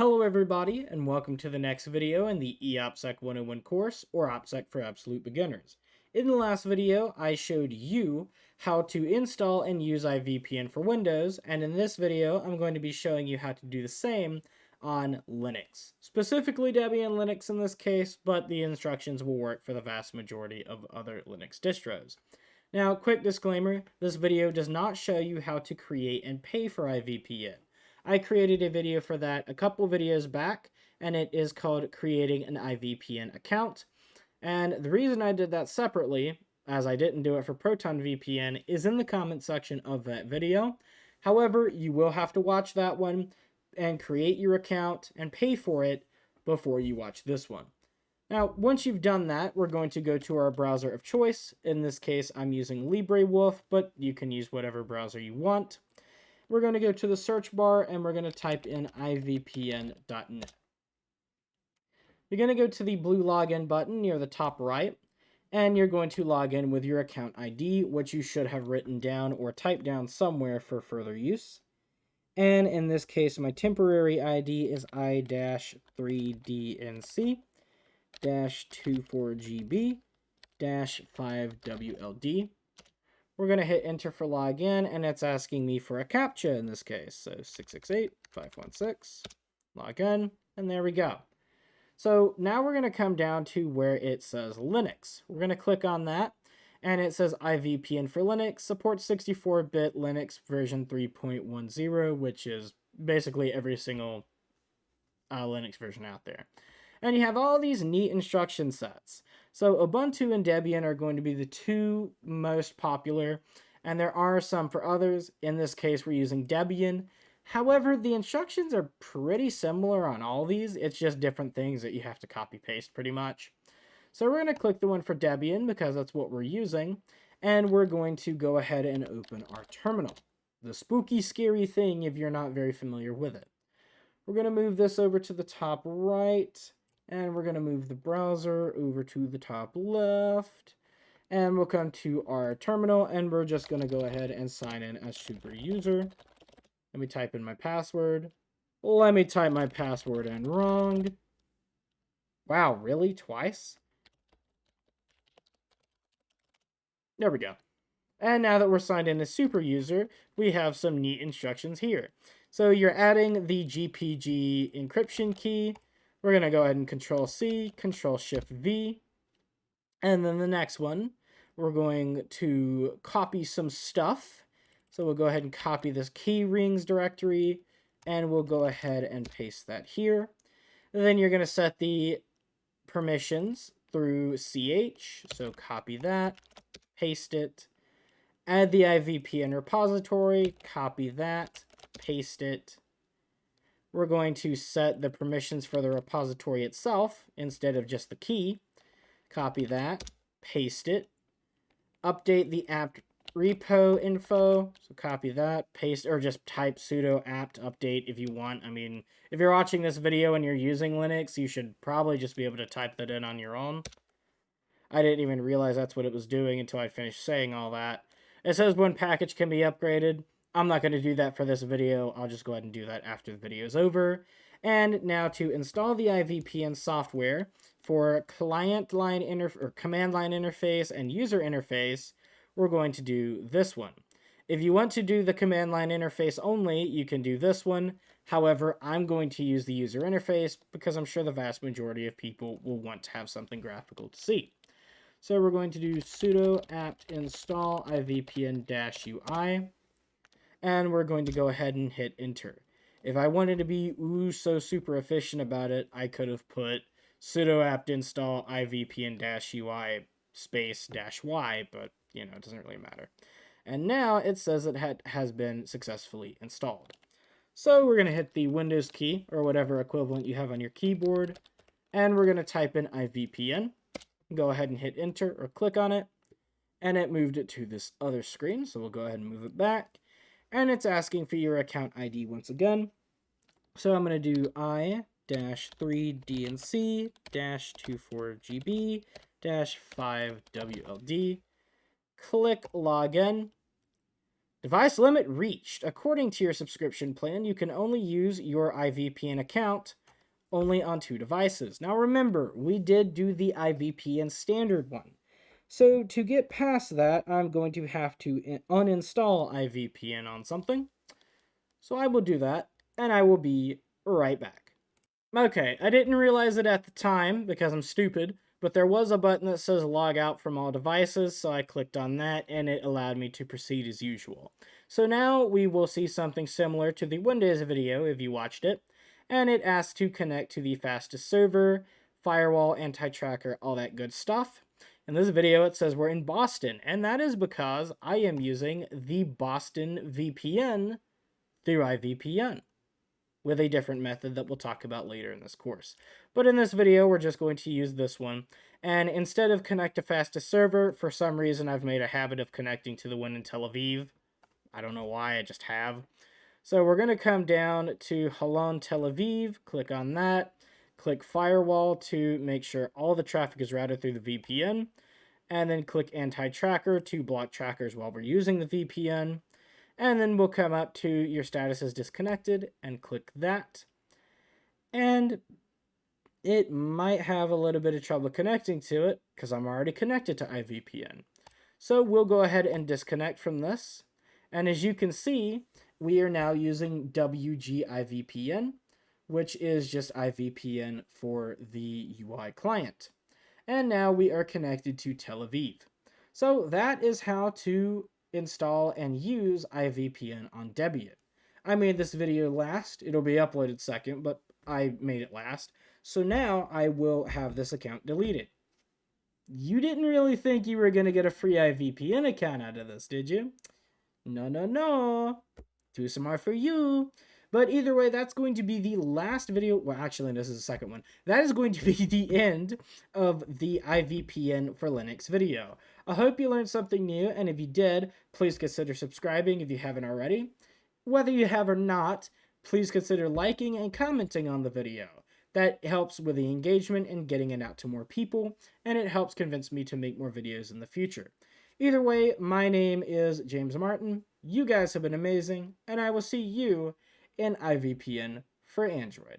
Hello everybody, and welcome to the next video in the eOPSEC 101 course, or OPSEC for Absolute Beginners. In the last video, I showed you how to install and use IVPN for Windows, and in this video, I'm going to be showing you how to do the same on Linux. Specifically Debian Linux in this case, but the instructions will work for the vast majority of other Linux distros. Now, quick disclaimer, this video does not show you how to create and pay for IVPN. I created a video for that a couple videos back, and it is called Creating an IVPN Account. And the reason I did that separately, as I didn't do it for Proton VPN, is in the comment section of that video. However, you will have to watch that one and create your account and pay for it before you watch this one. Now, once you've done that, we're going to go to our browser of choice. In this case, I'm using LibreWolf, but you can use whatever browser you want. We're going to go to the search bar and we're going to type in ivpn.net. You're going to go to the blue login button near the top right, and you're going to log in with your account ID, which you should have written down or typed down somewhere for further use. And in this case, my temporary ID is I-3DNC-24GB-5WLD. We're going to hit enter for login, and it's asking me for a CAPTCHA in this case. So 668-516, log in, and there we go. So now we're going to come down to where it says Linux. We're going to click on that, and it says IVPN for Linux, supports 64-bit Linux version 3.10, which is basically every single Linux version out there. And you have all these neat instruction sets. So Ubuntu and Debian are going to be the two most popular, and there are some for others. In this case, we're using Debian. However, the instructions are pretty similar on all these. It's just different things that you have to copy-paste pretty much. So we're going to click the one for Debian because that's what we're using, and we're going to go ahead and open our terminal. The spooky, scary thing if you're not very familiar with it. We're going to move this over to the top right, and we're going to move the browser over to the top left, and we'll come to our terminal, and we're just going to go ahead and sign in as super user. Let me type in my password. Let me type my password in wrong. Wow, really? Twice? There we go. And now that we're signed in as super user, we have some neat instructions here. So you're adding the GPG encryption key. We're going to go ahead and Control-C, Control-Shift-V. And then the next one, we're going to copy some stuff. So we'll go ahead and copy this key rings directory, and we'll go ahead and paste that here. And then you're going to set the permissions through CH. So copy that, paste it. Add the IVPN repository, copy that, paste it. We're going to set the permissions for the repository itself instead of just the key. Copy that, paste it. Update the apt repo info, so copy that, paste, or just type sudo apt update if you want. I mean, if you're watching this video and you're using Linux, you should probably just be able to type that in on your own. I didn't even realize that's what it was doing until I finished saying all that. It says when package can be upgraded. I'm not going to do that for this video. I'll just go ahead and do that after the video is over. And now to install the IVPN software for command line interface and user interface, we're going to do this one. If you want to do the command line interface only, you can do this one. However, I'm going to use the user interface because I'm sure the vast majority of people will want to have something graphical to see. So we're going to do sudo apt install ivpn-ui, and we're going to go ahead and hit enter. If I wanted to be so super efficient about it, I could have put sudo apt install ivpn-ui space -y, but you know, it doesn't really matter. And now it says it has been successfully installed. So we're going to hit the Windows key, or whatever equivalent you have on your keyboard, and we're going to type in IVPN. Go ahead and hit enter or click on it, and it moved it to this other screen, so we'll go ahead and move it back, and it's asking for your account ID once again. So I'm going to do I-3DNC-24GB-5WLD, click login, Device limit reached. According to your subscription plan, you can only use your IVPN account only on 2 devices. Now remember, we did do the IVPN standard one. So to get past that, I'm going to have to uninstall IVPN on something. So I will do that, and I will be right back. Okay, I didn't realize it at the time because I'm stupid, but there was a button that says log out from all devices, so I clicked on that and it allowed me to proceed as usual. So now we will see something similar to the Windows video if you watched it, and it asks to connect to the fastest server, firewall, anti-tracker, all that good stuff. In this video it says we're in Boston, and that is because I am using the Boston VPN through IVPN, with a different method that we'll talk about later in this course. But in this video, we're just going to use this one. And instead of connect to fastest server, for some reason I've made a habit of connecting to the one in Tel Aviv. I don't know why, I just have. So we're going to come down to Halon Tel Aviv, click on that, click firewall to make sure all the traffic is routed through the VPN, and then click anti-tracker to block trackers while we're using the VPN. And then we'll come up to your status is disconnected and click that. And it might have a little bit of trouble connecting to it because I'm already connected to IVPN. So we'll go ahead and disconnect from this. And as you can see, we are now using WGIVPN, which is just IVPN for the UI client. And now we are connected to Tel Aviv. So that is how to install and use IVPN on Debian. I made this video last. It'll be uploaded second, but I made it last. So now I will have this account deleted. You didn't really think you were going to get a free IVPN account out of this, did you? No, no, no. Too smart for you. But either way, that's going to be the last video. Well, actually, this is the second one. That is going to be the end of the IVPN for Linux video. I hope you learned something new, and if you did, please consider subscribing if you haven't already. Whether you have or not, please consider liking and commenting on the video. That helps with the engagement and getting it out to more people, and it helps convince me to make more videos in the future. Either way, my name is James Martin. You guys have been amazing, and I will see you in IVPN for Android.